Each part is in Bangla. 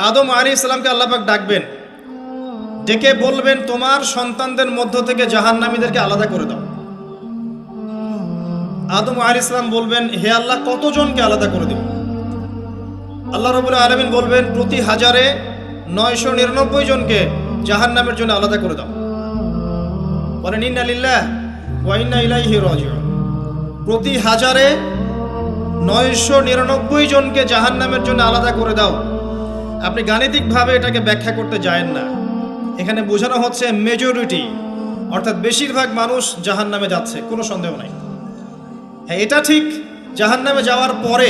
আদম আলাইহিস সালামকে আল্লাহ পাক ডাকবেন, ডেকে বলবেন তোমার সন্তানদের মধ্য থেকে জাহান্নামীদেরকে আলাদা করে দাও। আদম আলাইহিস সালাম বলবেন, হে আল্লাহ, কতজনকে আলাদা করে দেব? আল্লাহ রাব্বুল আলামিন বলবেন, প্রতি হাজারে 999 জনকে জাহান্নামের জন্য আলাদা করে দাও। বলেন ইন্না লিল্লাহ ওয়া ইন্না ইলাইহি রাজিউন। প্রতি হাজারে 999 জনকে জাহান্নামের জন্য আলাদা করে দাও। আপনি গাণিতিকভাবে এটাকে ব্যাখ্যা করতে যায়েন না, এখানে বোঝানো হচ্ছে মেজরিটি, অর্থাৎ বেশিরভাগ মানুষ জাহান্নামে যাচ্ছে, কোনো সন্দেহ নাই। হ্যাঁ, এটা ঠিক, জাহান্নামে যাওয়ার পরে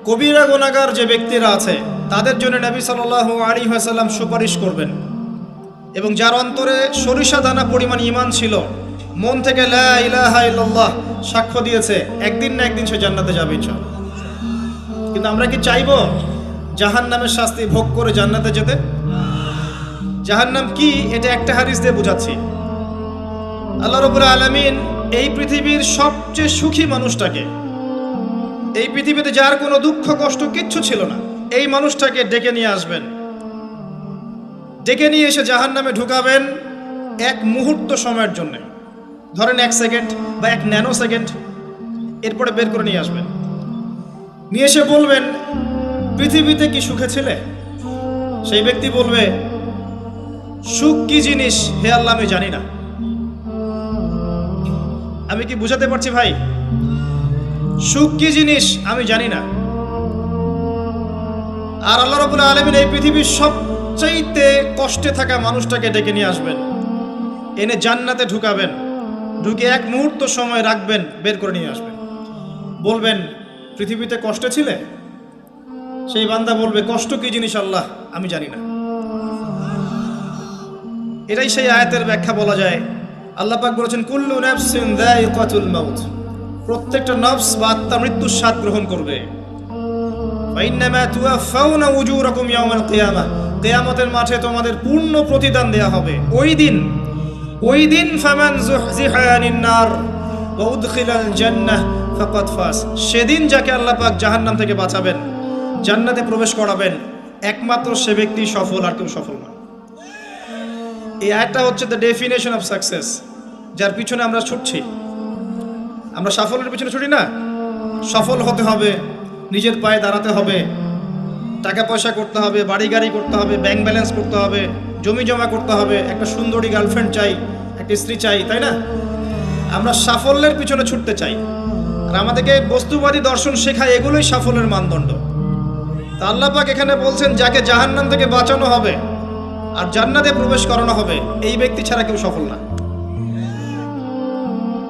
কবিরা গুনাহগার যে ব্যক্তিরা আছে তাদের জন্য নবী সাল্লাল্লাহু আলাইহি ওয়াসাল্লাম সুপারিশ করবেন, এবং যার অন্তরে সরিষা দানা পরিমাণ ঈমান ছিল, মন থেকে লা ইলাহা ইল্লাল্লাহ সাক্ষ্য দিয়েছে, একদিন না একদিন সে জান্নাতে যাবে ইনশাআল্লাহ। কিন্তু আমরা কি চাইবো জাহান্নামের শাস্তি ভোগ করে জান্নাতে যেতে? জাহান্নাম কি, এটা একটা হাদিস দিয়ে বুঝাচ্ছি। আল্লাহ রাব্বুল আলামিন এই পৃথিবীর সবচেয়ে সুখী মানুষটাকে, এই পৃথিবীতে যার কোনো দুঃখ কষ্ট কিচ্ছু ছিল না, এই মানুষটাকে ডেকে নিয়ে আসবেন, ডেকে নিয়ে এসে জাহান্নামে ঢুকাবেন এক মুহূর্ত সময়ের জন্য, ধরেন 1 সেকেন্ড বা 1 ন্যানো সেকেন্ড, এরপরে বের করে নিয়ে আসবেন। নিয়ে এসে বলবেন, পৃথিবীতে কি সুখে ছিলে? সেই ব্যক্তি বলবে, সুখ কি জিনিস হে আল্লাহ আমি জানি না। আমি কি বুঝাতে পারছি ভাই? সুখ কি জিনিস আমি জানি না। আর আল্লাহ রাব্বুল আলামিন এই পৃথিবীর সবচাইতে কষ্টে থাকা মানুষটাকে ডেকে নিয়ে আসবেন, এনে জান্নাতে ঢুকাবেন, ঢুকে এক মুহূর্ত সময় রাখবেন, বের করে নিয়ে আসবেন। বলবেন, পৃথিবীতে কষ্টে ছিলে? সেই বান্দা বলবে, কষ্ট কি জিনিস আল্লাহ আমি জানি না। এটাই সেই আয়াতের ব্যাখ্যা বলা যায়। আল্লাহ পাক বলেছেন, কুল্লু নাফসিন যায়িকাতুল মাউত, প্রত্যেকটা নফস বা আত্মা মৃত্যুর স্বাদ গ্রহণ করবে। ফা ইন্নামা তুওয়াফাউনা উজুরাকুম ইয়াওমাল কিয়ামাহ, কিয়ামতের মাঠে তোমাদের পূর্ণ প্রতিদান দেয়া হবে। ওই দিন ফামান যুহজিহা আনিন নার ওয়া উদখিলাল জান্নাহ ফাকাদ ফাজ, সেদিন যাকে আল্লাহ পাক জাহান্নাম থেকে বাঁচাবেন, জান্নাতে প্রবেশ করাবেন, একমাত্র সে ব্যক্তি সফল, আর কেউ সফল না। এই আয়াতটা হচ্ছে দ্য ডেফিনেশন অফ সাকসেস, যার পিছনে আমরা ছুটছি। আমরা সাফল্যের পিছনে ছুটি না। সফল হতে হবে, নিজের পায়ে দাঁড়াতে হবে, টাকা পয়সা করতে হবে, বাড়ি গাড়ি করতে হবে, ব্যাংক ব্যালেন্স করতে হবে, জমি জমা করতে হবে, একটা সুন্দরী গার্লফ্রেন্ড চাই, একটা স্ত্রী চাই, তাই না? আমরা সাফল্যের পিছনে ছুটতে চাই, আর আমাদেরকে বস্তুবাদী দর্শন শেখায় এগুলোই সাফল্যের মানদণ্ড। তা আল্লাহ পাক এখানে বলছেন, যাকে জাহান্নাম থেকে বাঁচানো হবে আর জান্নাতে প্রবেশ করানো হবে, এই ব্যক্তি ছাড়া কেউ সফল না।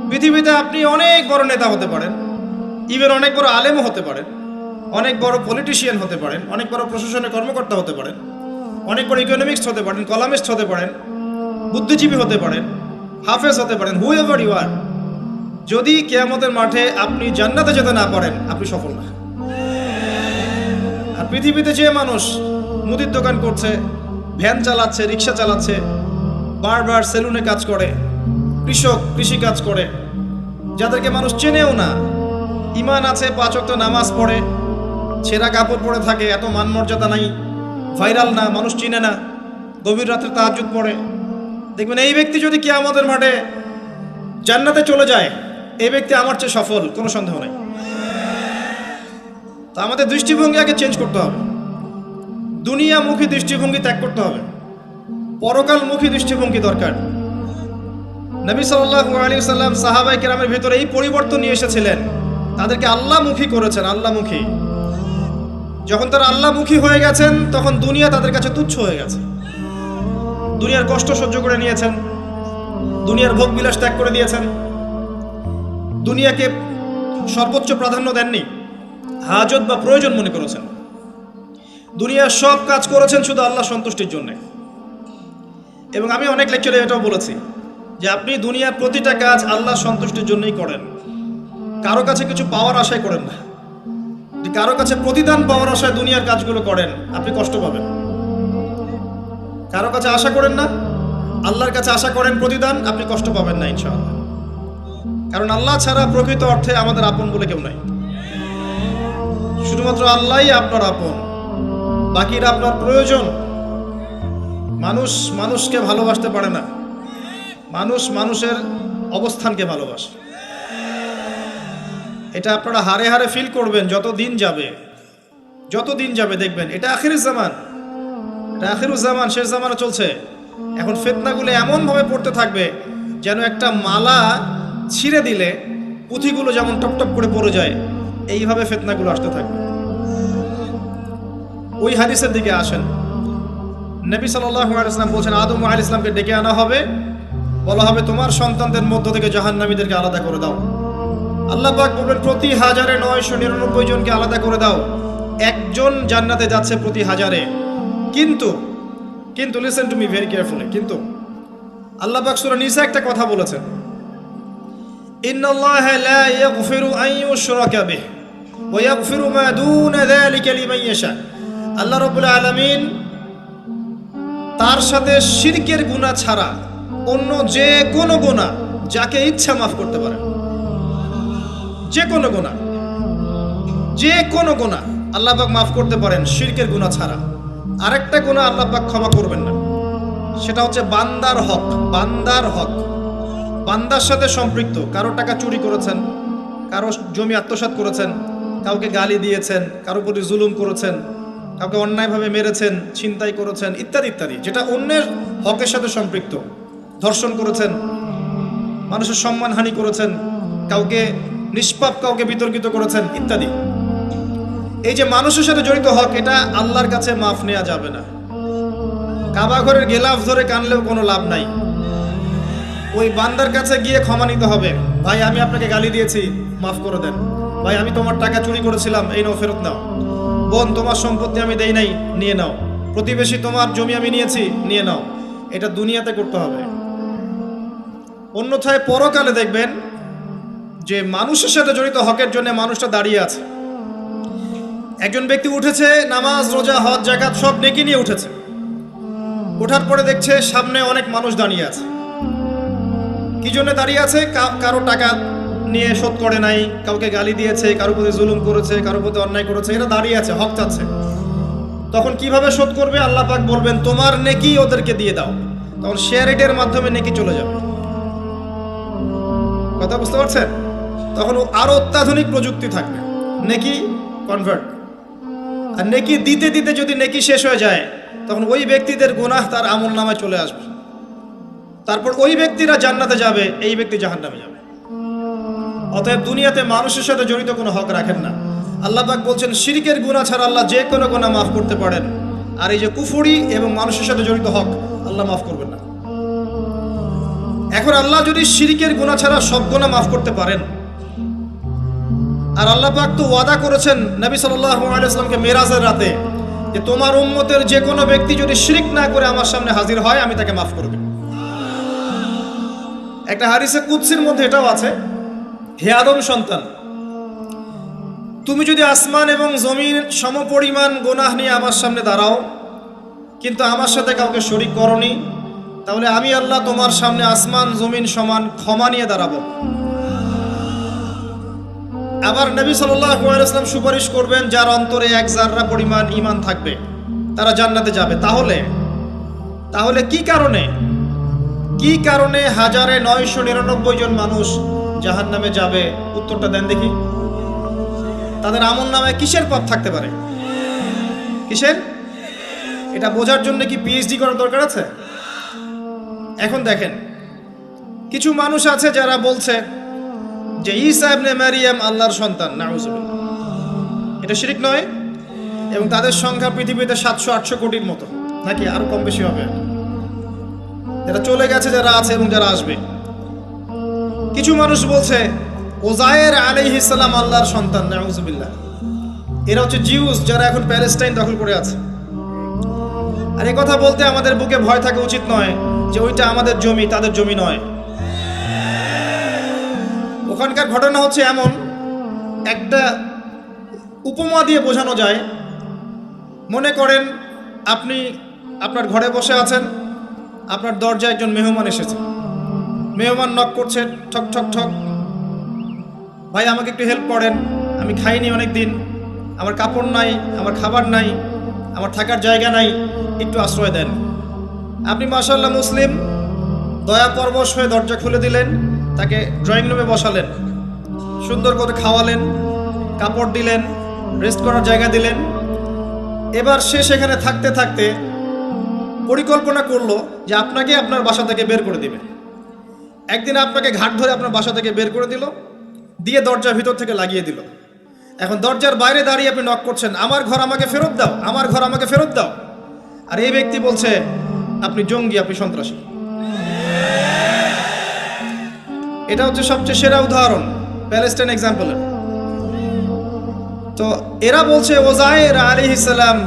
পৃথিবীতে আপনি অনেক বড় নেতা হতে পারেন, ইভেন অনেক বড় আলেমও হতে পারেন, অনেক বড় পলিটিশিয়ান হতে পারেন, অনেক বড় প্রশাসনের কর্মকর্তা হতে পারেন, অনেক বড় ইকোনমিক্স হতে পারেন, কলামিস্ট হতে পারেন, বুদ্ধিজীবী হতে পারেন, হাফেজ হতে পারেন, হুএভার ইউ আর, যদি কিয়ামতের মাঠে আপনি জান্নাতে যেতে না পারেন, আপনি সফল না। আর পৃথিবীতে যে মানুষ মুদির দোকান করছে, ভ্যান চালাচ্ছে, রিক্সা চালাচ্ছে, বারবার সেলুনে কাজ করে, কৃষক কৃষি কাজ করে, যাদেরকে মানুষ চেনেও না, ঈমান আছে, 5 ওয়াক্ত নামাজ পড়ে, ছেঁড়া কাপড় পরে থাকে, এত মান মর্যাদা নাই, ভাইরাল না, মানুষ চিনে না, গভীর রাত্রে তাহাজ্জুদ পড়ে, দেখবেন এই ব্যক্তি যদি কিয়ামতের মাঠে জান্নাতে চলে যায়, এই ব্যক্তি আমার চেয়ে সফল, কোনো সন্দেহ নাই। তা আমাদের দৃষ্টিভঙ্গি আগে চেঞ্জ করতে হবে, দুনিয়ামুখী দৃষ্টিভঙ্গি ত্যাগ করতে হবে, পরকালমুখী দৃষ্টিভঙ্গি দরকার। নবী সাল্লাল্লাহু আলাইহি ওয়াসাল্লাম সাহাবায়ে কেরামের ভিতরে এই পরিবর্তন নিয়ে এসেছিলেন, তাদেরকে আল্লাহমুখী করেছেন, আল্লাহমুখী। যখন তারা আল্লাহমুখী হয়ে গেছেন, তখন দুনিয়া তাদের কাছে তুচ্ছ হয়ে গেছে। দুনিয়ার কষ্ট সহ্য করে নিয়েছেন, দুনিয়ার ভোগ বিলাস ত্যাগ করে দিয়েছেন, দুনিয়াকে সর্বোচ্চ প্রাধান্য দেননি, হাজত বা প্রয়োজন মনে করেছেন। দুনিয়ার সব কাজ করেছেন শুধু আল্লাহ সন্তুষ্টির জন্য। এবং আমি অনেক লেকচারে এটাও বলেছি যে আপনি দুনিয়ার প্রতিটা কাজ আল্লাহ সন্তুষ্টির জন্যই করেন, কারো কাছে কিছু পাওয়ার আশায় করেন না। যদি কারো কাছে প্রতিদান পাওয়ার আশায় দুনিয়ার কাজগুলো করেন, আপনি কষ্ট পাবেন। কারো কাছে আশা করেন না, আল্লাহর কাছে আশা করেন প্রতিদান, আপনি কষ্ট পাবেন না ইনশাআল্লাহ। কারণ আল্লাহ ছাড়া প্রকৃত অর্থে আমাদের আপন বলে কেউ নাই, শুধুমাত্র আল্লাহই আপনার আপন। বাকিরা আপনার প্রয়োজন। মানুষ মানুষকে ভালোবাসতে পারে না, মানুষ মানুষের অবস্থানকে ভালোবাসে। এটা আপনারা হারে হারে ফিল করবেন যত দিন যাবে দেখবেন এটা আখিরুজ জামান, শেষ জামানা চলছে। এখন ফিতনাগুলো এমন ভাবে পড়তে থাকবে যেন একটা মালা ছিঁড়ে দিলে পুঁথিগুলো যেমন টপটপ করে পড়ে যায়, এইভাবে ফিতনাগুলো আসতে থাকবে। ওই হাদিসের দিকে আসেন। নবী সাল্লাল্লাহু আলাইহি ওয়াসাল্লাম বলেছেন, আদম আলাইহিস সালামকে ডেকে আনা হবে, বলা হবে তোমার সন্তানদের মধ্য থেকে জাহান্নামীদেরকে আলাদা করে দাও। আল্লাহ পাক বলবেন প্রতি 1999 জনকে আলাদা করে দাও, একজন জান্নাতে যাচ্ছে প্রতি 1000-এ। কিন্তু listen to me very carefully, কিন্তু আল্লাহ পাক সূরা নিসা একটা কথা বলেছেন, ইন্নাল্লাহা লা ইয়াগফিরু আন ইউশরাকা বিহি ওয়া ইয়াগফিরু মা দুনা যালিকা লিমান ইয়াশা। আল্লাহ রাব্বুল আলামিন তার সাথে শিরকের গুনাহ ছাড়া অন্য যে কোনো গুনাহ যাকে ইচ্ছা মাফ করতে পারেন। যে কোনো গুনাহ আল্লাহ পাক মাফ করতে পারেন শিরকের গুনাহ ছাড়া। আরেকটা গুনাহ আল্লাহ পাক ক্ষমা করবেন না, সেটা হচ্ছে বান্দার হক। বান্দার সাথে সম্পৃক্ত, কারো টাকা চুরি করেছেন, কারো জমি আত্মসাৎ করেছেন, কাউকে গালি দিয়েছেন, কারো প্রতি জুলুম করেছেন, কাউকে অন্যায়ভাবে মেরেছেন, ছিনতাই করেছেন, ইত্যাদি ইত্যাদি, যেটা অন্যের হকের সাথে সম্পৃক্ত। ধর্ষণ করেছেন, মানুষের সম্মানহানি করেছেন, নিষ্পাপ কাউকে বিতর্কিত করেছেন ইত্যাদি। এই যে মানুষের সাথে জড়িত হক, এটা আল্লাহর কাছে মাফ নেওয়া যাবে না। কাবা ঘরের গেলাফ ধরে কানলেও কোনো লাভ নাই, ওই বান্দার কাছে গিয়ে ক্ষমা নিতে হবে। ভাই আমি আপনাকে গালি দিয়েছি, মাফ করে দেন। ভাই আমি তোমার টাকা চুরি করেছিলাম, এই নাও ফেরত নাও। বোন তোমার সম্পত্তি আমি দেই নাই, নিয়ে নাও। প্রতিবেশী তোমার জমি আমি নিয়েছি, নিয়ে নাও। এটা দুনিয়াতে করতে হবে। অন্যথায় পরকালে দেখবেন যে মানুষের সাথে জড়িত হকের জন্য মানুষটা দাঁড়িয়ে আছে। একজন ব্যক্তি উঠেছে, নামাজ রোজা হজ যাকাত সব নেকি নিয়ে উঠেছে, ওঠার পরে দেখছে সামনে অনেক মানুষ দাঁড়িয়ে আছে। কি জন্য দাঁড়িয়ে আছে? কারো টাকা নিয়ে শোধ করে নাই, কাউকে গালি দিয়েছে, কারো প্রতি জুলুম করেছে, কারো প্রতি অন্যায় করেছে, এরা দাঁড়িয়ে আছে, হক চাচ্ছে। তখন কিভাবে শোধ করবে? আল্লাহ পাক বলবেন তোমার নেকি ওদেরকে দিয়ে দাও। তখন শেয়ারিটের মাধ্যমে নেকি চলে যাবে। কথা বুঝতে পারছেন? তখন আরো অত্যাধুনিক প্রযুক্তি থাকবে, নেকি কনভার্ট। আর নেকি দিতে দিতে যদি নেকি শেষ হয়ে যায়, তখন ওই ব্যক্তিদের গুনাহ তার আমল নামায় চলে আসবে। তারপর ওই ব্যক্তিরা জান্নাতে যাবে, এই ব্যক্তি জাহান্নামে যাবে। অতএব দুনিয়াতে মানুষের সাথে জড়িত কোনো হক রাখেন না। আল্লাহ পাক বলছেন শিরকের গুনাহ ছাড়া আল্লাহ যে কোনো গুনাহ মাফ করতে পারেন, আর এই যে কুফরি এবং মানুষের সাথে জড়িত হক আল্লাহ মাফ করবেন না। এখন আল্লাহ যদি শিরকের গুনাহ ছাড়া সব গুনাহ মাফ করতে পারেন, আর আল্লাহ পাক তো ওয়াদা করেছেন নবী সাল্লাল্লাহু আলাইহি ওয়াসাল্লামকে মেরাজের রাতে, যে তোমার উম্মতের যে কোনো ব্যক্তি যদি শিরক না করে আমার সামনে হাজির হয়, আমি তাকে মাফ করব। একটা হাদিসে কুদসির মধ্যে এটাও আছে, হে আদম সন্তান, তুমি যদি আসমান এবং জমিন সমপরিমাণ গুনাহ নিয়ে আমার সামনে দাঁড়াও, কিন্তু আমার সাথে কাউকে শরীক করনি, তাহলে আমি আল্লাহ তোমার সামনে আসমান জমিন সমান ক্ষমা নিয়ে দাঁড়াবো। আবার নবী সাল্লাল্লাহু আলাইহি ওয়াসাল্লাম সুপারিশ করবেন যার অন্তরে এক জাররা পরিমাণ ঈমান থাকবে, তারা জান্নাতে যাবে। তাহলে কি কারণে 1999 জন মানুষ জাহান্নামে যাবে? উত্তরটা দেন দেখি। তাদের আমল নামে কিসের পাপ থাকতে পারে? কিসের? এটা বোঝার জন্য কি পিএইচডি করার দরকার আছে? এখন দেখেন, কিছু মানুষ আছে যারা বলছে যে ঈসা ইবনে মারিয়াম আল্লাহর সন্তান, নাউযুবিল্লাহ। এটা শিরক নয়? এবং তাদের সংখ্যা পৃথিবীতে 700-800 কোটির মতো, নাকি আরো কম বেশি হবে? যারা চলে গেছে, যারা আছে এবং যারা আসবে। কিছু মানুষ বলছে ওজায়ের আলাইহিস সালাম আল্লাহর সন্তান, নাউযুবিল্লাহ। এরা হচ্ছে জিউস, যারা এখন প্যালেস্টাইন দখল করে আছে। আর এই কথা বলতে আমাদের বুকে ভয় থাকা উচিত নয় যে ওইটা আমাদের জমি, তাদের জমি নয়। ওখানকার ঘটনা হচ্ছে এমন, একটা উপমা দিয়ে বোঝানো যায়। মনে করেন আপনি আপনার ঘরে বসে আছেন, আপনার দরজায় একজন মেহমান এসেছে। মেহমান নক করছে, ঠক ঠক ঠক। ভাই আমাকে একটু হেল্প করেন, আমি খাইনি অনেক দিন, আমার কাপড় নাই, আমার খাবার নাই, আমার থাকার জায়গা নাই, একটু আশ্রয় দেন। আপনি মাশাআল্লাহ মুসলিম, দয়া পরবশ হয়ে দরজা খুলে দিলেন, তাকে ড্রয়িং রুমে বসালেন, সুন্দর করে খাওয়ালেন, কাপড় দিলেন, রেস্ট করার জায়গা দিলেন। এবার সে সেখানে থাকতে থাকতে পরিকল্পনা করলো যে আপনাকে আপনার বাসা থেকে বের করে দিবে। একদিন আপনাকে ঘাট ধরে আপনার বাসা থেকে বের করে দিল, দিয়ে দরজার ভিতর থেকে লাগিয়ে দিল। এখন দরজার বাইরে দাঁড়িয়ে আপনি নক করছেন, আমার ঘর আমাকে ফেরত দাও, আমার ঘর আমাকে ফেরত দাও। আর এই ব্যক্তি বলছে আপনি জঙ্গি, আপনি সন্ত্রাসী। এটা হচ্ছে সবচেয়ে সেরা উদাহরণ প্যালেস্টাইন এক্সাম্পলের। তো এরা বলছে ওজাইর আলাইহিস সালাম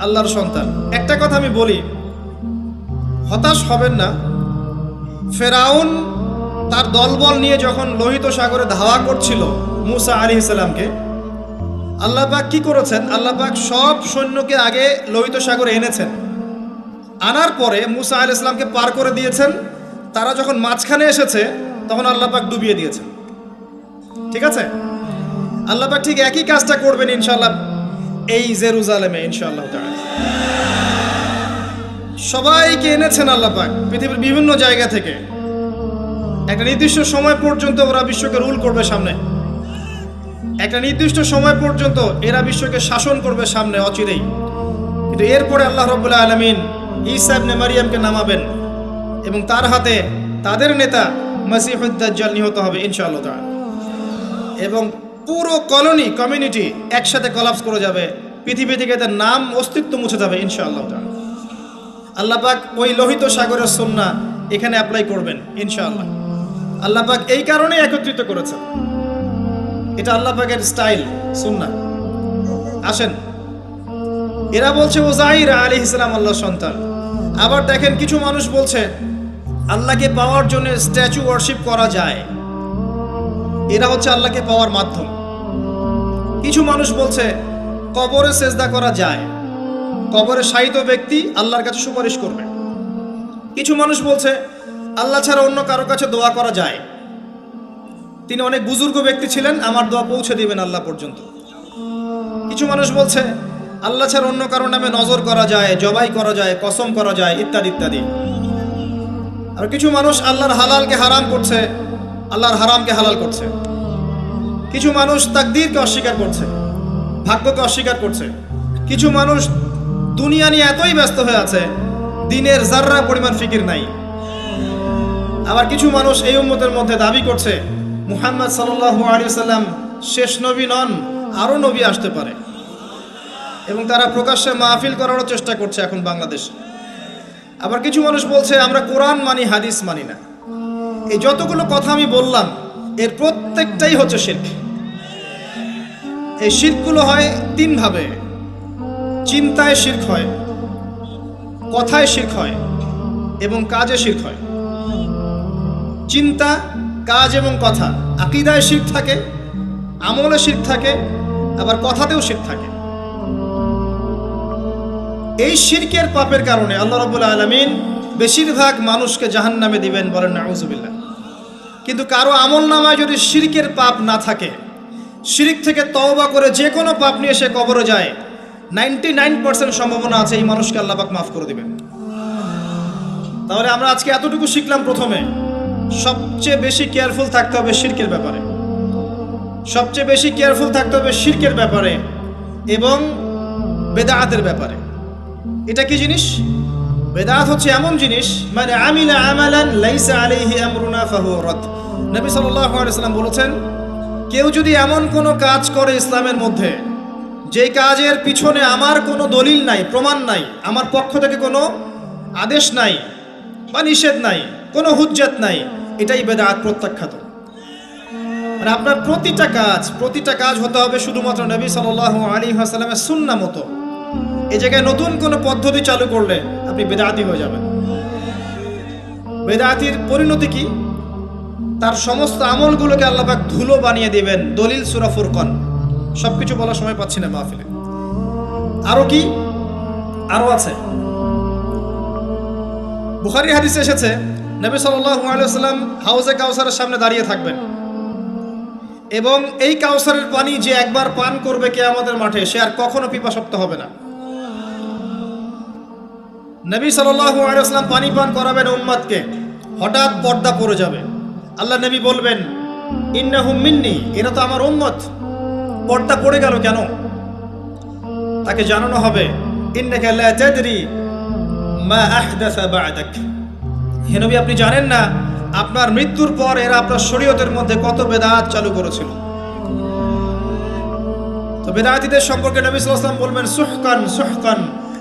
আল্লাহর সন্তান। একটা কথা আমি বলি, হতাশ হবেন না। ফেরাউন তার দলবল নিয়ে যখন লোহিত সাগরে ধাওয়া করছিল মুসা আলাইহিস সালামকে, আল্লাহ পাক কি করেছেন? আল্লাহ পাক সব সৈন্যকে আগে লোহিত সাগরে এনেছেন, আনার পরে মুসা আলাইহিস সালামকে পার করে দিয়েছেন। তারা যখন মাঝখানে এসেছে তখন আল্লাহ পাক ডুবিয়ে দিয়েছেন। ঠিক আছে, আল্লাহ পাক ঠিক একই কাজটা করবেন ইনশাআল্লাহ এই জেরুজালেমে ইনশাআল্লাহ তাআলা। সবাইকে এনেছেন আল্লাহ পাক পৃথিবীর বিভিন্ন জায়গা থেকে। একটা নির্দিষ্ট সময় পর্যন্ত ওরা বিশ্বকে রুল করবে সামনে, একটা নির্দিষ্ট সময় পর্যন্ত এরা বিশ্বকে শাসন করবে সামনে অচিরেই। কিন্তু এরপরে আল্লাহ রাব্বুল আলামিন ঈসা ইবনে মারইয়ামকে নামাবেন এবং তার হাতে তাদের নেতা মসিহুদ দাজ্জাল নিহত হবে ইনশাআল্লাহ তাআলা। এবং পুরো কমিউনিটি একসাথে কলাপস করে যাবে, পৃথিবী থেকে তার নাম অস্তিত্ব মুছে যাবে ইনশাআল্লাহ তাআলা। আল্লাহ পাক ওই লোহিত সাগরের সুন্নাহ এখানে অ্যাপ্লাই করবেন ইনশাআল্লাহ। আল্লাহ পাক এই কারণে একত্রিত করেছেন, এটা আল্লাহ পাকের স্টাইল সুন্নাহ। আসেন, এরা বলছে ওজাইর আলাইহিস সালাম আল্লাহর সন্তান। আবার দেখেন কিছু মানুষ বলছে আল্লাহকে পাওয়ার জন্য স্ট্যাচু ওয়ার্শিপ করা যায়, এরা হচ্ছে আল্লাহকে পাওয়ার মাধ্যম। কিছু মানুষ বলছে কবরে সেজদা করা যায়, কবরে শায়িত ব্যক্তি আল্লাহর কাছে সুপারিশ করবে। কিছু মানুষ বলছে আল্লাহ ছাড়া অন্য কারো কাছে দোয়া করা যায়, তিনি অনেক বুজুর্গ ব্যক্তি ছিলেন, আমার দোয়া পৌঁছে দিবেন আল্লাহ পর্যন্ত। কিছু মানুষ বলছে আল্লাহ ছাড়া অন্য কারো নামে নজর করা যায়, জবাই করা যায়, কসম করা যায়, ইত্যাদি ইত্যাদি। আর কিছু মানুষ আল্লাহর হালালকে হারাম করছে, আল্লাহর হারামকে হালাল করছে। কিছু মানুষ তাকদীরকে অস্বীকার করছে, ভাগ্যকে অস্বীকার করছে। কিছু মানুষ দুনিয়া নিয়ে এতই ব্যস্ত হয়ে আছে, দিনের জাররা পরিমাণ ফিকির নাই। আবার কিছু মানুষ এই উম্মতের মধ্যে দাবি করছে মুহাম্মদ সাল্লাল্লাহু আলাইহি ওয়াসাল্লাম শেষ নবী নন, আরও নবী আসতে পারে, এবং তারা প্রকাশ্যে মাহফিল করারও চেষ্টা করছে এখন বাংলাদেশ। আবার কিছু মানুষ বলছে আমরা কোরআন মানি, হাদিস মানি না। এই যতগুলো কথা আমি বললাম এর প্রত্যেকটাই হচ্ছে শিরক। এই শিরকগুলো হয় তিন ভাবে: চিন্তায় শিরক হয়, কথায় শিরক হয় এবং কাজে শিরক হয়। চিন্তা, কাজ এবং কথা, আকীদায় শিরক থাকে, আমলে শিরক থাকে, আবার কথাতেও শিরক থাকে। এই শিরকের পাপের কারণে আল্লাহ রাব্বুল আলামিন বেশিরভাগ মানুষকে জাহান্নামে দিবেন, বলেন নাউযুবিল্লাহ। কিন্তু কারো আমল নামায় যদি শিরকের পাপ না থাকে, শিরক থেকে তওবা করে যে কোনো পাপ নিয়ে সে কবরে যায়, 99% সম্ভাবনা আছে এই মানুষকে আল্লাহ পাক মাফ করে দিবেন। তাহলে আমরা আজকে এতটুকু শিখলাম, প্রথমে সবচেয়ে বেশি কেয়ারফুল থাকতে হবে শিরকের ব্যাপারে, সবচেয়ে বেশি কেয়ারফুল থাকতে হবে শিরকের ব্যাপারে এবং বেদাআতের ব্যাপারে। এটা কি জিনিস? বেদাত হচ্ছে এমন জিনিস, মানে আমিলা আমালান লাইসা আলাইহি আমরুনা ফাহুয়া রাদ। নবী সাল্লাল্লাহু আলাইহি ওয়াসাল্লাম বলেছেন, কেউ যদি এমন কোনো কাজ করে ইসলামের মধ্যে যে কাজের পিছনে আমার কোনো দলিল নাই, প্রমাণ নাই, আমার পক্ষ থেকে কোনো আদেশ নাই বা নিষেধ নাই, কোনো হুজ্জত নাই, এটাই বেদাত, প্রত্যাখ্যাত। মানে আপনার প্রতিটা কাজ হতে হবে শুধুমাত্র নবী সাল্লাল্লাহু আলাইহি ওয়াসাল্লামের সুন্নাহ মতো। এই জায়গায় নতুন কোনো পদ্ধতি চালু করলে আপনি বেদাতি হয়ে যাবেন। বেদাতির পরিণতি কি? তার সমস্ত আমলগুলোকে আল্লাহ পাক ধুলো বানিয়ে দিবেন। দলিল সূরা ফুরকান, সবকিছু বলার সময় পাচ্ছি না মাহফিলে। আরো কি? আরো আছে। বুখারী হাদিসে এসেছে নবী সাল্লাল্লাহু আলাইহি ওয়াসাল্লাম হাউজে কাউসারের সামনে দাঁড়িয়ে থাকবেন এবং এই কাউসারের পানি যে একবার পান করবে কিয়ামতের মাঠে, সে আর কখনো পিপাসার্ত হবে না। নবী সাল্লাল্লাহু আলাইহি ওয়াসাল্লাম পানি পান করাবেন উম্মতকে, হঠাৎ পর্দা পড়ে যাবে। আল্লাহ নবী বলবেন, ইন্নাহুম মিন্নি, এরা তো আমার উম্মত, পর্দা পড়ে গেল কেন? তাকে জানানো হবে, ইন্নাকা লা তাদরি মা আহদাসা বা'দাক, হে নবী আপনি জানেন না আপনার মৃত্যুর পর এরা আপনার শরীয়তের মধ্যে কত বেদাত চালু করেছিল। তো বেদাতীদের সম্পর্কে নবী সাল্লাল্লাহু আলাইহি ওয়াসাল্লাম বলবেন, সুহকান সুহকান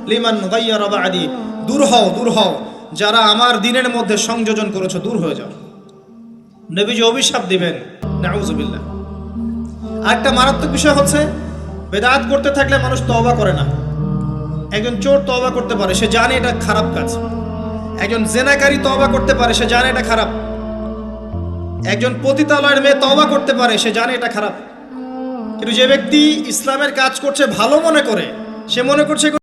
লিমান গায়্যারা বা'দি, দূর হও দূর হও, যারা আমার দ্বীনের মধ্যে সংযোজন করেছে দূর হয়ে যাও। নবীজি অভিশাপ দিবেন, নাউযুবিল্লাহ। আরেকটা মারাত্মক বিষয় হচ্ছে, বেদাত করতে থাকলে মানুষ তওবা করে না। একজন চোর তওবা করতে পারে, সে জানে এটা খারাপ কাজ। একজন জেনাকারী তওবা করতে পারে, সে জানে এটা খারাপ। একজন পতিতালয়ের মেয়ে তওবা করতে পারে, সে জানে এটা খারাপ। কিন্তু যে ব্যক্তি ইসলামের কাজ করছে ভালো মনে করে, সে মনে করছে